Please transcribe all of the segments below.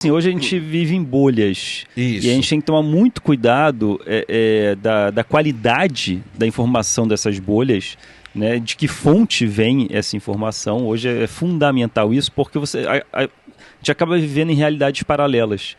Assim, hoje a gente vive em bolhas. Isso. E a gente tem que tomar muito cuidado da qualidade da informação dessas bolhas, né? De que fonte vem essa informação. Hoje é fundamental isso, porque a gente acaba vivendo em realidades paralelas.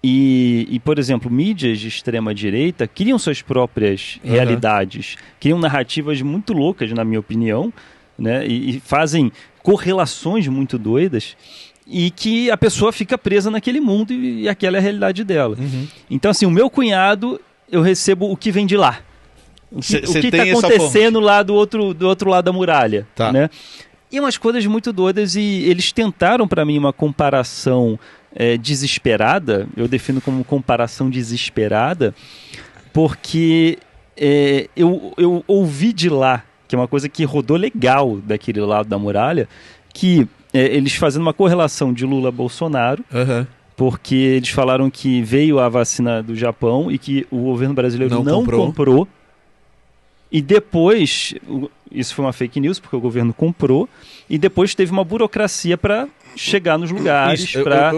E, por exemplo, mídias de extrema-direita criam suas próprias realidades, criam narrativas muito loucas, na minha opinião, né? E fazem correlações muito doidas, e que a pessoa fica presa naquele mundo e aquela é a realidade dela. Então, assim, o meu cunhado, eu recebo o que vem de lá. O que está acontecendo lá do outro lado da muralha. Tá. Né? E umas coisas muito doidas, e eles tentaram para mim uma comparação desesperada, eu defino como comparação desesperada, porque eu ouvi de lá, que é uma coisa que rodou legal daquele lado da muralha, que eles fazendo uma correlação de Lula-Bolsonaro, porque eles falaram que veio a vacina do Japão e que o governo brasileiro não comprou. E depois, isso foi uma fake news, porque o governo comprou, e depois teve uma burocracia para chegar nos lugares, para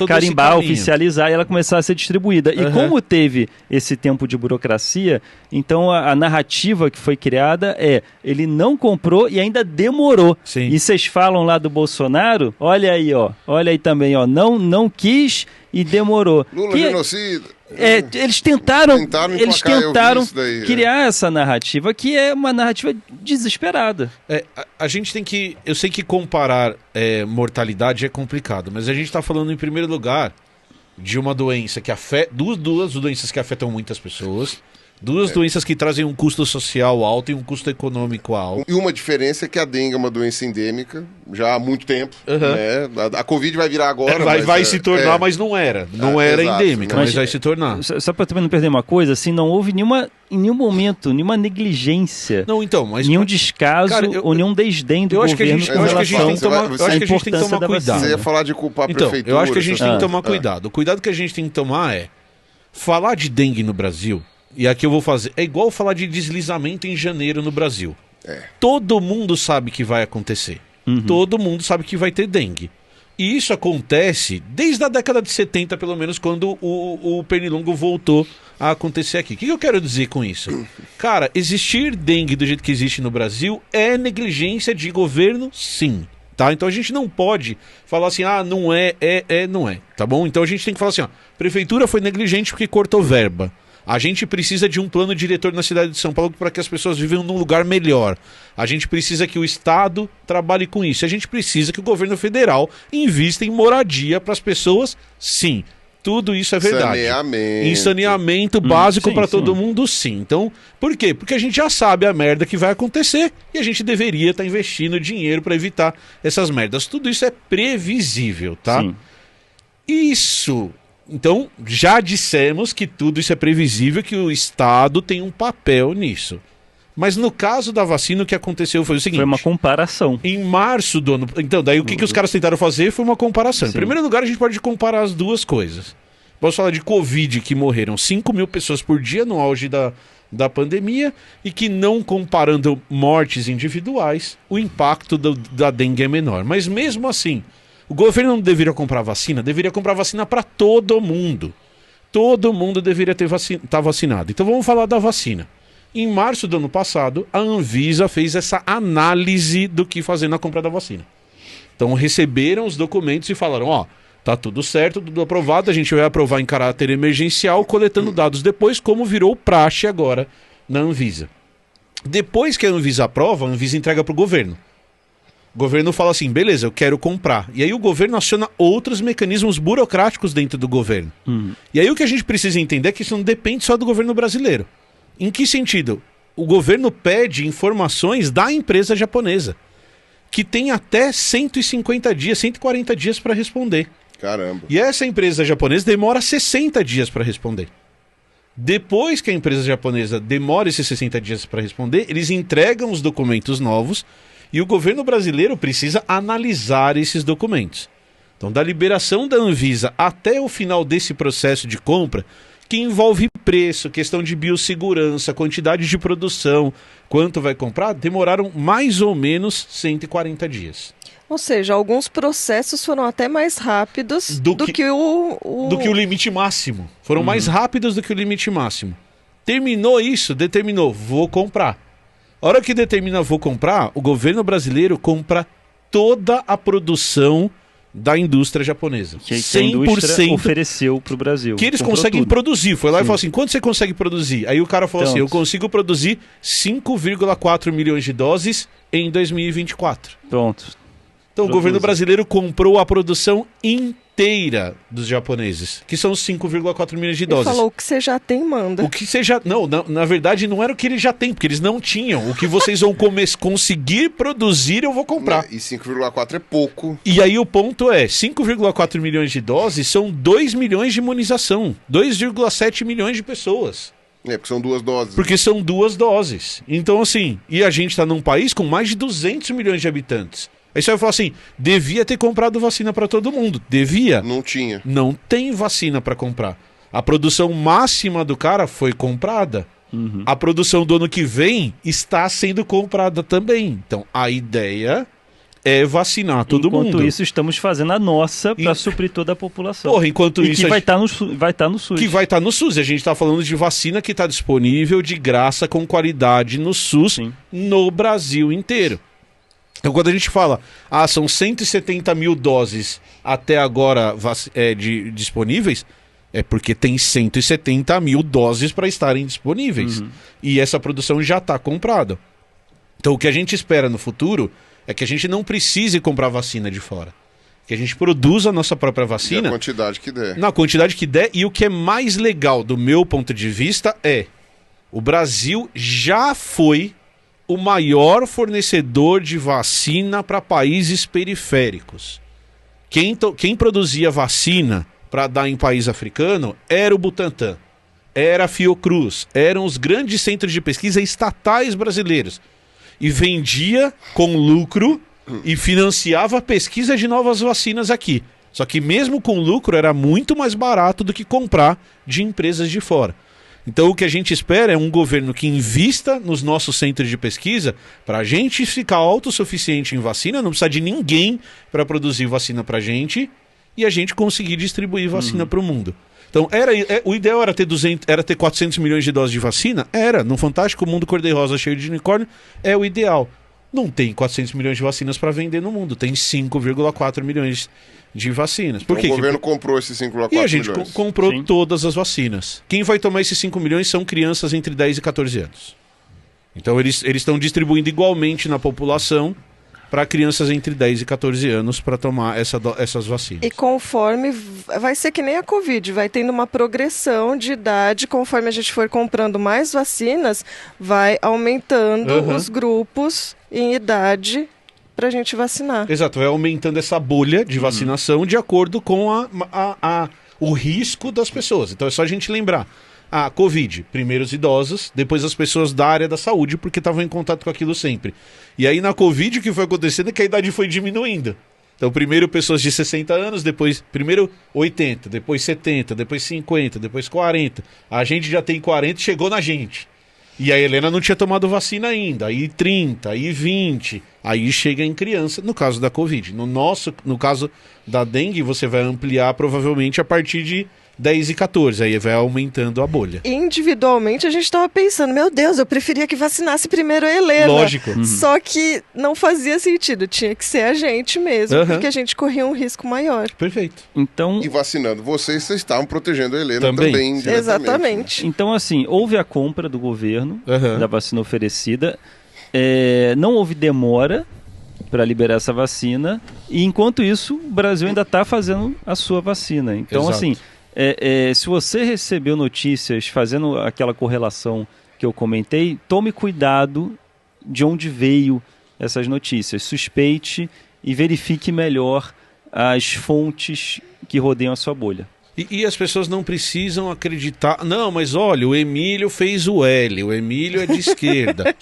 carimbar, oficializar e ela começar a ser distribuída. E como teve esse tempo de burocracia, então a narrativa que foi criada ele não comprou e ainda demorou. Sim. E vocês falam lá do Bolsonaro, olha aí também, não quis e demorou. Lula genocida. Eles tentaram daí, criar essa narrativa, que é uma narrativa desesperada. A gente tem que... Eu sei que comparar mortalidade é complicado, mas a gente está falando, em primeiro lugar, de uma doença que afeta... Duas doenças que afetam muitas pessoas. Duas doenças que trazem um custo social alto e um custo econômico alto. E uma diferença é que a dengue é uma doença endêmica já há muito tempo. Né? A Covid vai virar agora. Vai se tornar, mas não era. Não era exato, endêmica, mas vai se tornar. Só para também não perder uma coisa, assim, não houve em nenhum momento, nenhuma negligência, não, então, mas nenhum descaso ou nenhum desdém do governo eu acho que a gente tem que tomar cuidado. Você ia falar de culpar a prefeitura. Eu acho que a gente tem que tomar cuidado. O cuidado que a gente tem que tomar é falar de dengue no Brasil. E aqui eu vou fazer... É igual falar de deslizamento em janeiro no Brasil. Todo mundo sabe que vai acontecer. Todo mundo sabe que vai ter dengue. E isso acontece desde a década de 70, pelo menos, quando o pernilongo voltou a acontecer aqui. O que eu quero dizer com isso? Cara, existir dengue do jeito que existe no Brasil é negligência de governo, sim. Tá? Então a gente não pode falar assim, não não é. Tá bom? Então a gente tem que falar assim, prefeitura foi negligente porque cortou verba. A gente precisa de um plano diretor na cidade de São Paulo para que as pessoas vivam num lugar melhor. A gente precisa que o Estado trabalhe com isso. A gente precisa que o governo federal invista em moradia para as pessoas, sim. Tudo isso é verdade. Em saneamento básico para todo mundo, sim. Então, por quê? Porque a gente já sabe a merda que vai acontecer e a gente deveria estar investindo dinheiro para evitar essas merdas. Tudo isso é previsível, tá? Sim. Isso... Então, já dissemos que tudo isso é previsível, que o Estado tem um papel nisso. Mas no caso da vacina, o que aconteceu foi o seguinte... Foi uma comparação. Em março do ano... Então, daí o que os caras tentaram fazer foi uma comparação. Sim. Em primeiro lugar, a gente pode comparar as duas coisas. Posso falar de Covid, que morreram 5 mil pessoas por dia no auge da pandemia, e que não comparando mortes individuais, o impacto da dengue é menor. Mas mesmo assim... O governo não deveria comprar vacina? Deveria comprar vacina para todo mundo. Todo mundo deveria estar vacinado. Então vamos falar da vacina. Em março do ano passado, a Anvisa fez essa análise do que fazer na compra da vacina. Então receberam os documentos e falaram, tá tudo certo, tudo aprovado, a gente vai aprovar em caráter emergencial, coletando dados depois, como virou praxe agora na Anvisa. Depois que a Anvisa aprova, a Anvisa entrega para o governo. O governo fala assim, beleza, eu quero comprar. E aí o governo aciona outros mecanismos burocráticos dentro do governo. E aí o que a gente precisa entender é que isso não depende só do governo brasileiro. Em que sentido? O governo pede informações da empresa japonesa, que tem até 150 dias, 140 dias para responder. Caramba. E essa empresa japonesa demora 60 dias para responder. Depois que a empresa japonesa demora esses 60 dias para responder, eles entregam os documentos novos. E o governo brasileiro precisa analisar esses documentos. Então, da liberação da Anvisa até o final desse processo de compra, que envolve preço, questão de biossegurança, quantidade de produção, quanto vai comprar, demoraram mais ou menos 140 dias. Ou seja, alguns processos foram até mais rápidos do que o limite máximo. Foram mais rápidos do que o limite máximo. Terminou isso, determinou, vou comprar. A hora que determina vou comprar, o governo brasileiro compra toda a produção da indústria japonesa. Que a indústria ofereceu para o Brasil. Que eles conseguem produzir. Foi lá e falou assim, quanto você consegue produzir? Aí o cara falou assim, eu consigo produzir 5,4 milhões de doses em 2024. Pronto. Então o governo brasileiro comprou a produção inteira dos japoneses, que são 5,4 milhões de doses. Ele falou, o que você já tem, manda. O que você já... Não, na verdade não era o que eles já têm, porque eles não tinham. O que vocês vão conseguir produzir, eu vou comprar. E 5,4 é pouco. E aí o ponto é, 5,4 milhões de doses são 2 milhões de imunização. 2,7 milhões de pessoas. Porque são 2 doses. Porque são 2 doses. Então assim, e a gente está num país com mais de 200 milhões de habitantes. Aí você vai falar assim, devia ter comprado vacina para todo mundo. Devia. Não tinha. Não tem vacina para comprar. A produção máxima do cara foi comprada. A produção do ano que vem está sendo comprada também. Então, a ideia é vacinar todo mundo. Enquanto isso, estamos fazendo a nossa para suprir toda a população. Porra, enquanto isso... que vai estar no SUS. Que vai estar no SUS. A gente está falando de vacina que está disponível de graça, com qualidade no SUS, no Brasil inteiro. Então, quando a gente fala, são 170 mil doses até agora disponíveis, é porque tem 170 mil doses para estarem disponíveis. E essa produção já está comprada. Então, o que a gente espera no futuro é que a gente não precise comprar vacina de fora. Que a gente produza a nossa própria vacina. Na quantidade que der. Na quantidade que der. E o que é mais legal, do meu ponto de vista, é o Brasil já foi o maior fornecedor de vacina para países periféricos. Quem produzia vacina para dar em país africano era o Butantan, era a Fiocruz, eram os grandes centros de pesquisa estatais brasileiros. E vendia com lucro e financiava a pesquisa de novas vacinas aqui. Só que mesmo com lucro era muito mais barato do que comprar de empresas de fora. Então o que a gente espera é um governo que invista nos nossos centros de pesquisa para a gente ficar autossuficiente em vacina, não precisar de ninguém para produzir vacina para a gente e a gente conseguir distribuir vacina para o mundo. Então o ideal era ter 400 milhões de doses de vacina? Era, num fantástico mundo cor-de-rosa cheio de unicórnio, é o ideal. Não tem 400 milhões de vacinas para vender no mundo, tem 5,4 milhões de vacinas. Por quê? O governo comprou esses 5,4 milhões. E a gente comprou todas as vacinas. Quem vai tomar esses 5 milhões são crianças entre 10 e 14 anos. Então eles estão distribuindo igualmente na população para crianças entre 10 e 14 anos para tomar essas vacinas. E conforme, vai ser que nem a Covid, vai tendo uma progressão de idade, conforme a gente for comprando mais vacinas, vai aumentando os grupos em idade para a gente vacinar. Exato, vai aumentando essa bolha de vacinação de acordo com o risco das pessoas. Então é só a gente lembrar. A Covid, primeiro os idosos, depois as pessoas da área da saúde, porque estavam em contato com aquilo sempre. E aí na Covid o que foi acontecendo é que a idade foi diminuindo. Então primeiro pessoas de 60 anos, depois primeiro 80, depois 70, depois 50, depois 40. A gente já tem 40 e chegou na gente. E a Helena não tinha tomado vacina ainda, aí 30, aí 20, aí chega em criança, no caso da Covid. No caso da dengue, você vai ampliar provavelmente a partir de 10 e 14, aí vai aumentando a bolha. Individualmente a gente estava pensando, meu Deus, eu preferia que vacinasse primeiro a Helena. Lógico. Só que não fazia sentido, tinha que ser a gente mesmo, porque a gente corria um risco maior. Perfeito. Então, e vacinando vocês estavam protegendo a Helena também Exatamente. Então, assim, houve a compra do governo da vacina oferecida, não houve demora para liberar essa vacina, e enquanto isso, o Brasil ainda está fazendo a sua vacina. Então, Exato. assim, se você recebeu notícias fazendo aquela correlação que eu comentei, tome cuidado de onde veio essas notícias. Suspeite e verifique melhor as fontes que rodeiam a sua bolha. E as pessoas não precisam acreditar. Não, mas olha, o Emílio fez o L, o Emílio é de esquerda.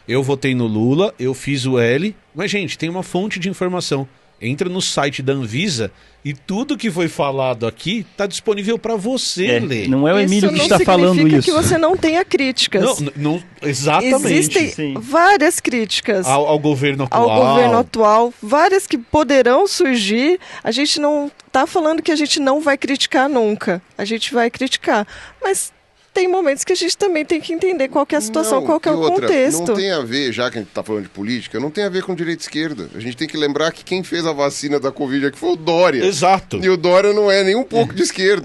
Eu votei no Lula, eu fiz o L, mas gente, tem uma fonte de informação. Entra no site da Anvisa e tudo que foi falado aqui está disponível para você ler. Não é o Emílio que está falando isso. Isso não significa que você não tenha críticas. Não, exatamente. Existem várias críticas ao governo atual. Ao governo atual, várias que poderão surgir. A gente não está falando que a gente não vai criticar nunca. A gente vai criticar. Mas tem momentos que a gente também tem que entender qual que é a situação, qual que é o contexto. Não tem a ver, já que a gente está falando de política, não tem a ver com direita e esquerda. A gente tem que lembrar que quem fez a vacina da Covid aqui foi o Dória. Exato. E o Dória não é nem um pouco de esquerda.